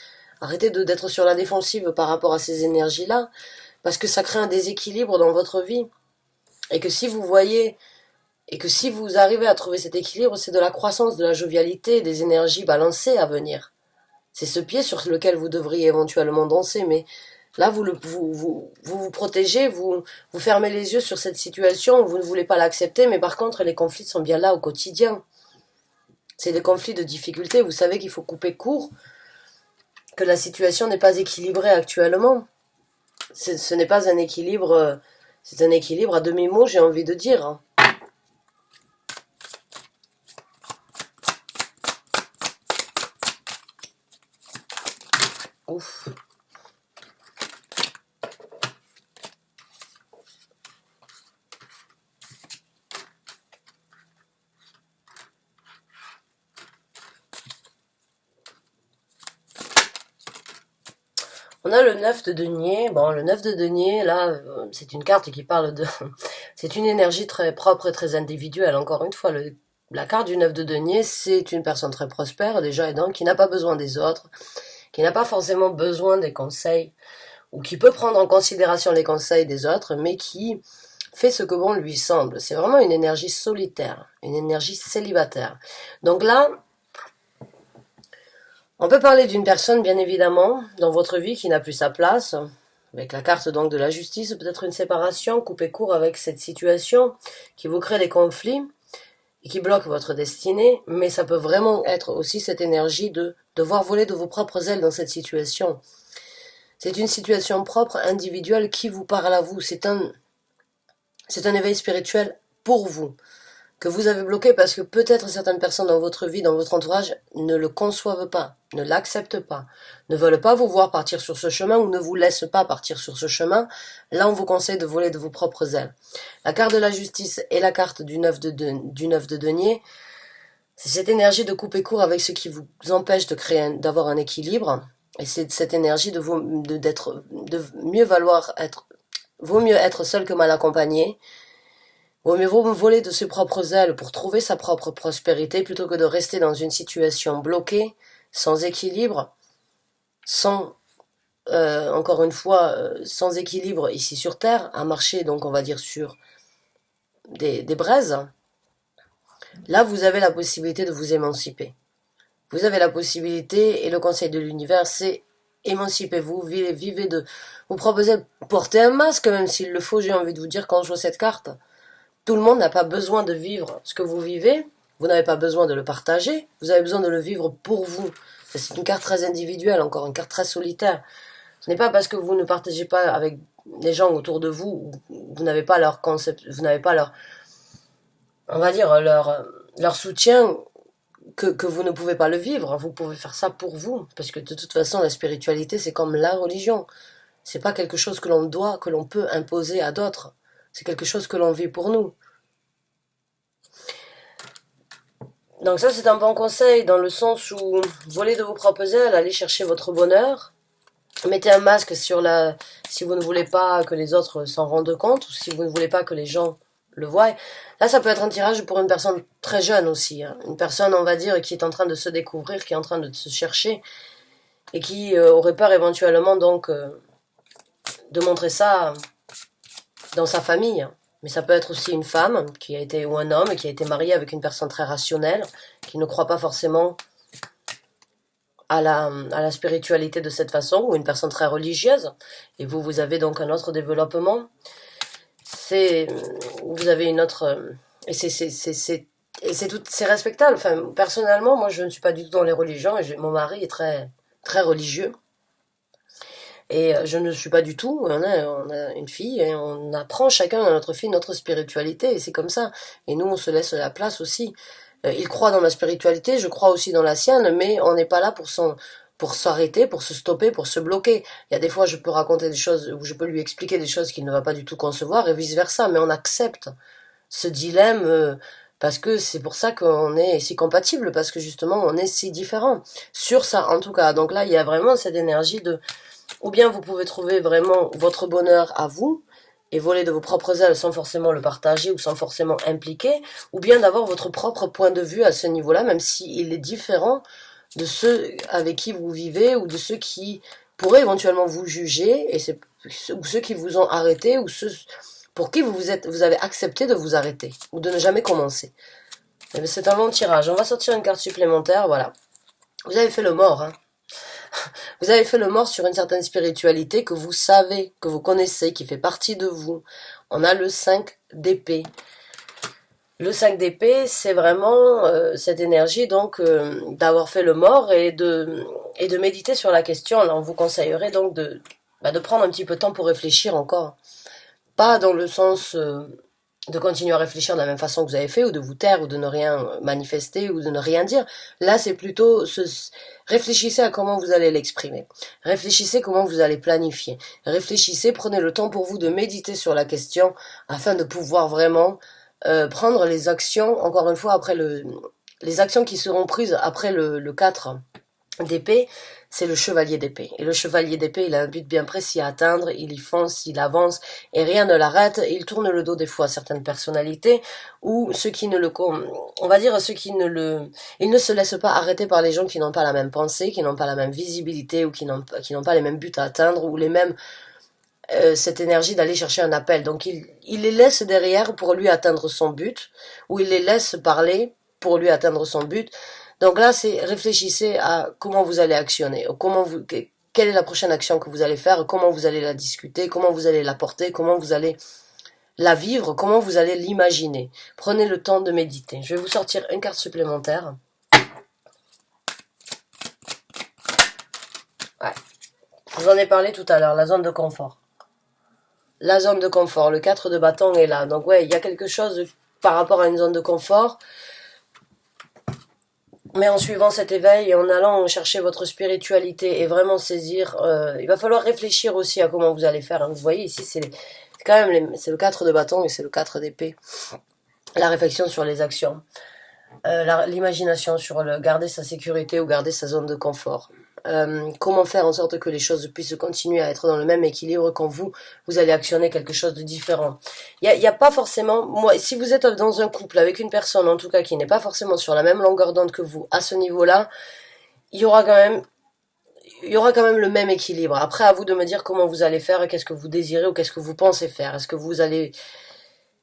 arrêtez d'être sur la défensive par rapport à ces énergies-là, parce que ça crée un déséquilibre dans votre vie. Et que si vous voyez et que si vous arrivez à trouver cet équilibre, c'est de la croissance, de la jovialité, des énergies balancées à venir. C'est ce pied sur lequel vous devriez éventuellement danser, mais là, vous protégez, vous fermez les yeux sur cette situation, vous ne voulez pas l'accepter, mais par contre, les conflits sont bien là au quotidien. C'est des conflits de difficulté, vous savez qu'il faut couper court, que la situation n'est pas équilibrée actuellement. Ce n'est pas un équilibre, c'est un équilibre à demi-mot, j'ai envie de dire. Ouf. On a le 9 de denier. Bon, le 9 de denier, là, c'est une carte qui parle de... c'est une énergie très propre et très individuelle. Encore une fois, la carte du 9 de denier, c'est une personne très prospère, déjà, et donc qui n'a pas besoin des autres, qui n'a pas forcément besoin des conseils, ou qui peut prendre en considération les conseils des autres, mais qui fait ce que bon lui semble. C'est vraiment une énergie solitaire, une énergie célibataire. Donc là, on peut parler d'une personne, bien évidemment, dans votre vie qui n'a plus sa place, avec la carte donc de la justice, peut-être une séparation, couper court avec cette situation qui vous crée des conflits et qui bloque votre destinée, mais ça peut vraiment être aussi cette énergie de devoir voler de vos propres ailes dans cette situation. C'est une situation propre, individuelle, qui vous parle à vous. C'est un éveil spirituel pour vous, que vous avez bloqué parce que peut-être certaines personnes dans votre vie, dans votre entourage, ne le conçoivent pas, ne l'acceptent pas, ne veulent pas vous voir partir sur ce chemin ou ne vous laissent pas partir sur ce chemin. Là, on vous conseille de voler de vos propres ailes. La carte de la justice et la carte du 9 de denier, c'est cette énergie de couper court avec ce qui vous empêche d'avoir un équilibre. Et c'est cette énergie de mieux vaut mieux être seul que mal accompagné. Vaut mieux voler de ses propres ailes pour trouver sa propre prospérité plutôt que de rester dans une situation bloquée, sans équilibre, encore une fois, sans équilibre ici sur Terre, à marcher donc on va dire sur des braises. Là, vous avez la possibilité de vous émanciper. Vous avez la possibilité, et le conseil de l'univers, c'est émancipez-vous, vivez de vos propres ailes, portez un masque même s'il le faut, j'ai envie de vous dire quand je vois cette carte. Tout le monde n'a pas besoin de vivre ce que vous vivez, vous n'avez pas besoin de le partager, vous avez besoin de le vivre pour vous. C'est une carte très individuelle, encore une carte très solitaire. Ce n'est pas parce que vous ne partagez pas avec les gens autour de vous, vous n'avez pas leur concept, vous n'avez pas leur, on va dire, leur soutien que vous ne pouvez pas le vivre. Vous pouvez faire ça pour vous, parce que de toute façon, la spiritualité, c'est comme la religion. C'est pas quelque chose que l'on doit, que l'on peut imposer à d'autres. C'est quelque chose que l'on vit pour nous. Donc ça, c'est un bon conseil, dans le sens où volez de vos propres ailes, allez chercher votre bonheur. Mettez un masque si vous ne voulez pas que les autres s'en rendent compte, ou si vous ne voulez pas que les gens le voient. Là, ça peut être un tirage pour une personne très jeune aussi. Hein. Une personne, on va dire, qui est en train de se découvrir, qui est en train de se chercher, et qui aurait peur éventuellement donc de montrer ça dans sa famille. Mais ça peut être aussi une femme ou un homme qui a été marié avec une personne très rationnelle, qui ne croit pas forcément à la spiritualité de cette façon, ou une personne très religieuse. Et vous avez donc un autre développement. Vous avez une autre... Et c'est respectable. Enfin, personnellement, moi, je ne suis pas du tout dans les religions, et mon mari est très, très religieux. Et je ne suis pas du tout, on a une fille et on apprend chacun à notre fille notre spiritualité et c'est comme ça. Et nous on se laisse la place aussi. Il croit dans ma spiritualité, je crois aussi dans la sienne, mais on n'est pas là pour s'arrêter, pour se stopper, pour se bloquer. Il y a des fois je peux raconter des choses ou je peux lui expliquer des choses qu'il ne va pas du tout concevoir et vice versa, mais on accepte ce dilemme parce que c'est pour ça qu'on est si compatible, parce que justement on est si différents. Sur ça en tout cas. Donc là il y a vraiment cette énergie de ou bien vous pouvez trouver vraiment votre bonheur à vous et voler de vos propres ailes sans forcément le partager ou sans forcément impliquer, ou bien d'avoir votre propre point de vue à ce niveau-là, même s'il est différent de ceux avec qui vous vivez ou de ceux qui pourraient éventuellement vous juger, ou ceux qui vous ont arrêté, ou ceux pour qui vous avez accepté de vous arrêter, ou de ne jamais commencer. C'est un long tirage. On va sortir une carte supplémentaire, voilà. Vous avez fait le mort, hein. Vous avez fait le mort sur une certaine spiritualité que vous savez, que vous connaissez, qui fait partie de vous. On a le 5 d'épée. Le 5 d'épée, c'est vraiment cette énergie donc d'avoir fait le mort et de méditer sur la question. Là, on vous conseillerait donc de prendre un petit peu de temps pour réfléchir encore. Pas dans le sens de continuer à réfléchir de la même façon que vous avez fait, ou de vous taire, ou de ne rien manifester, ou de ne rien dire. Là, c'est plutôt réfléchissez à comment vous allez l'exprimer. Réfléchissez comment vous allez planifier. Réfléchissez, prenez le temps pour vous de méditer sur la question, afin de pouvoir vraiment prendre les actions, encore une fois, les actions qui seront prises après le 4 d'épée, c'est le chevalier d'épée. Et le chevalier d'épée, il a un but bien précis à atteindre, il y fonce, il avance, et rien ne l'arrête. Il tourne le dos des fois à certaines personnalités, ou ceux qui ne le, on va dire ceux qui ne le, il ne se laisse pas arrêter par les gens qui n'ont pas la même pensée, qui n'ont pas la même visibilité, ou qui n'ont pas les mêmes buts à atteindre, ou les mêmes, cette énergie d'aller chercher un appel. Donc il les laisse derrière pour lui atteindre son but, ou il les laisse parler pour lui atteindre son but. Donc là, c'est réfléchissez à comment vous allez actionner, quelle est la prochaine action que vous allez faire, comment vous allez la discuter, comment vous allez la porter, comment vous allez la vivre, comment vous allez l'imaginer. Prenez le temps de méditer. Je vais vous sortir une carte supplémentaire. Ouais. Je vous en ai parlé tout à l'heure, la zone de confort. La zone de confort, le 4 de bâton est là. Donc ouais, il y a quelque chose par rapport à une zone de confort. Mais en suivant cet éveil et en allant chercher votre spiritualité et vraiment saisir, il va falloir réfléchir aussi à comment vous allez faire. Vous voyez ici, c'est quand même c'est le 4 de bâton et c'est le 4 d'épée. La réflexion sur les actions, l'imagination sur garder sa sécurité ou garder sa zone de confort. Comment faire en sorte que les choses puissent continuer à être dans le même équilibre quand vous allez actionner quelque chose de différent. Il y a pas forcément, moi, si vous êtes dans un couple avec une personne, en tout cas, qui n'est pas forcément sur la même longueur d'onde que vous, à ce niveau-là, il y aura quand même le même équilibre. Après, à vous de me dire comment vous allez faire, qu'est-ce que vous désirez ou qu'est-ce que vous pensez faire. Est-ce que vous allez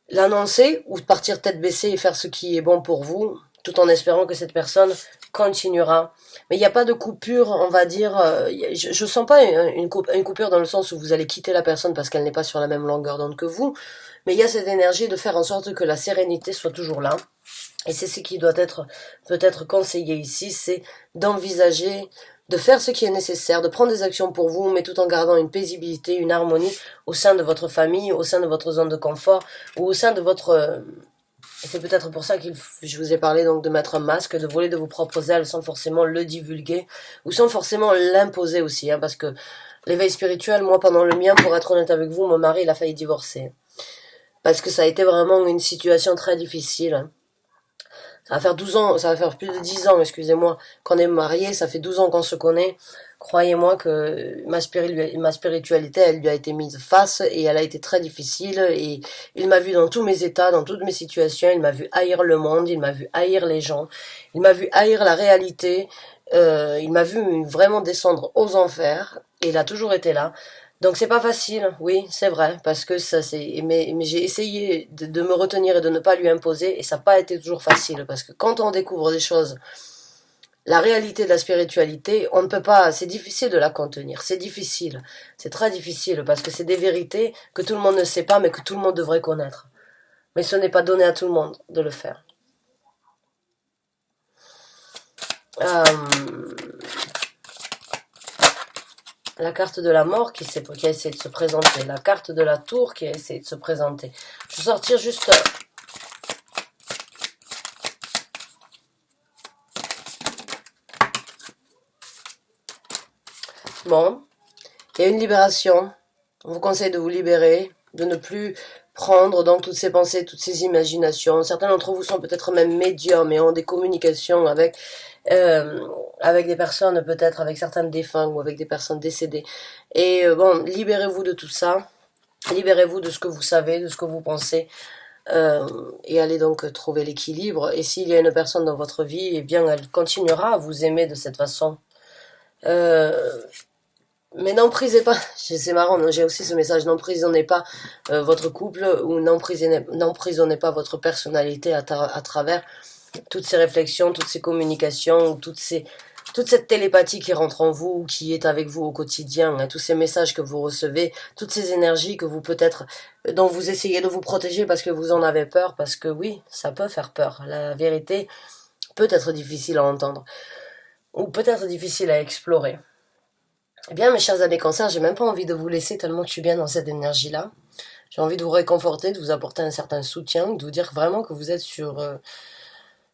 l'annoncer ou partir tête baissée et faire ce qui est bon pour vous, tout en espérant que cette personne continuera. Mais il n'y a pas de coupure, on va dire, je sens pas une coupure dans le sens où vous allez quitter la personne parce qu'elle n'est pas sur la même longueur d'onde que vous, mais il y a cette énergie de faire en sorte que la sérénité soit toujours là. Et c'est ce qui doit être peut-être conseillé ici, c'est d'envisager, de faire ce qui est nécessaire, de prendre des actions pour vous, mais tout en gardant une paisibilité, une harmonie au sein de votre famille, au sein de votre zone de confort, ou au sein de votre... Et c'est peut-être pour ça que je vous ai parlé donc de mettre un masque, de voler de vos propres ailes sans forcément le divulguer, ou sans forcément l'imposer aussi, hein, parce que l'éveil spirituel, moi pendant le mien, pour être honnête avec vous, mon mari il a failli divorcer. Parce que ça a été vraiment une situation très difficile, hein. Ça va faire 12 ans, ça va faire plus de 10 ans, excusez-moi, qu'on est mariés, ça fait 12 ans qu'on se connaît. Croyez-moi que ma spiritualité, elle lui a été mise face et elle a été très difficile et il m'a vu dans tous mes états, dans toutes mes situations, il m'a vu haïr le monde, il m'a vu haïr les gens, il m'a vu haïr la réalité, il m'a vu vraiment descendre aux enfers et il a toujours été là. Donc c'est pas facile, oui, c'est vrai, parce que ça c'est, mais j'ai essayé de me retenir et de ne pas lui imposer, et ça n'a pas été toujours facile, parce que quand on découvre des choses, la réalité de la spiritualité, on ne peut pas, c'est difficile de la contenir, c'est difficile, c'est très difficile, parce que c'est des vérités que tout le monde ne sait pas, mais que tout le monde devrait connaître. Mais ce n'est pas donné à tout le monde de le faire. La carte de la mort qui a essayé de se présenter. La carte de la tour qui a essayé de se présenter. Je vais sortir juste... Bon. Il y a une libération. On vous conseille de vous libérer, de ne plus prendre donc toutes ces pensées, toutes ces imaginations. Certains d'entre vous sont peut-être même médiums et ont des communications avec des personnes, peut-être avec certains défunts ou avec des personnes décédées. Et bon, libérez-vous de tout ça. Libérez-vous de ce que vous savez, de ce que vous pensez. Et allez donc trouver l'équilibre. Et s'il y a une personne dans votre vie, eh bien, elle continuera à vous aimer de cette façon. Mais n'emprisez pas, c'est marrant, j'ai aussi ce message, n'emprisonnez pas votre couple ou n'emprisonnez pas votre personnalité à travers toutes ces réflexions, toutes ces communications, toute cette télépathie qui rentre en vous, qui est avec vous au quotidien, hein, tous ces messages que vous recevez, toutes ces énergies que vous peut-être, dont vous essayez de vous protéger parce que vous en avez peur, parce que oui, ça peut faire peur. La vérité peut être difficile à entendre, ou peut-être difficile à explorer. Eh bien, mes chers amis cancers, j'ai même pas envie de vous laisser tellement que je suis bien dans cette énergie-là. J'ai envie de vous réconforter, de vous apporter un certain soutien, de vous dire vraiment que vous êtes sur...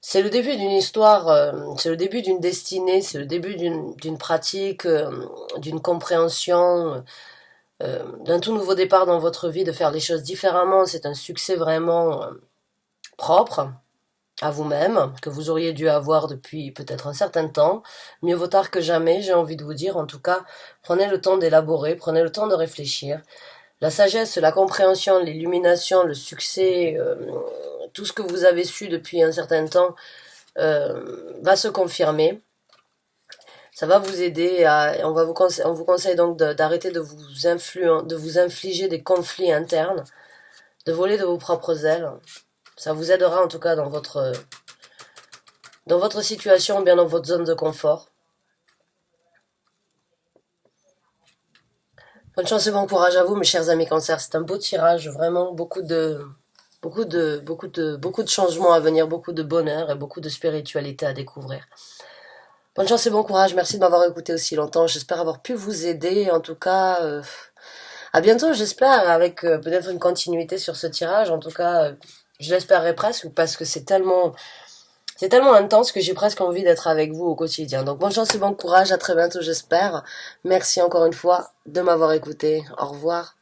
c'est le début d'une histoire, c'est le début d'une destinée, c'est le début d'une pratique, d'une compréhension, d'un tout nouveau départ dans votre vie, de faire les choses différemment. C'est un succès vraiment propre à vous-même, que vous auriez dû avoir depuis peut-être un certain temps. Mieux vaut tard que jamais, j'ai envie de vous dire. En tout cas, prenez le temps d'élaborer, prenez le temps de réfléchir. La sagesse, la compréhension, l'illumination, le succès, tout ce que vous avez su depuis un certain temps va se confirmer. Ça va vous aider on vous conseille donc d'arrêter de vous infliger des conflits internes, de voler de vos propres ailes. Ça vous aidera en tout cas dans votre situation, bien dans votre zone de confort. Bonne chance et bon courage à vous, mes chers amis cancers. C'est un beau tirage, vraiment beaucoup de changements à venir, beaucoup de bonheur et beaucoup de spiritualité à découvrir. Bonne chance et bon courage. Merci de m'avoir écouté aussi longtemps. J'espère avoir pu vous aider. En tout cas, à bientôt, j'espère, avec peut-être une continuité sur ce tirage. En tout cas, je l'espérerais presque parce que c'est tellement intense que j'ai presque envie d'être avec vous au quotidien. Donc bonne chance et bon courage, à très bientôt j'espère. Merci encore une fois de m'avoir écouté. Au revoir.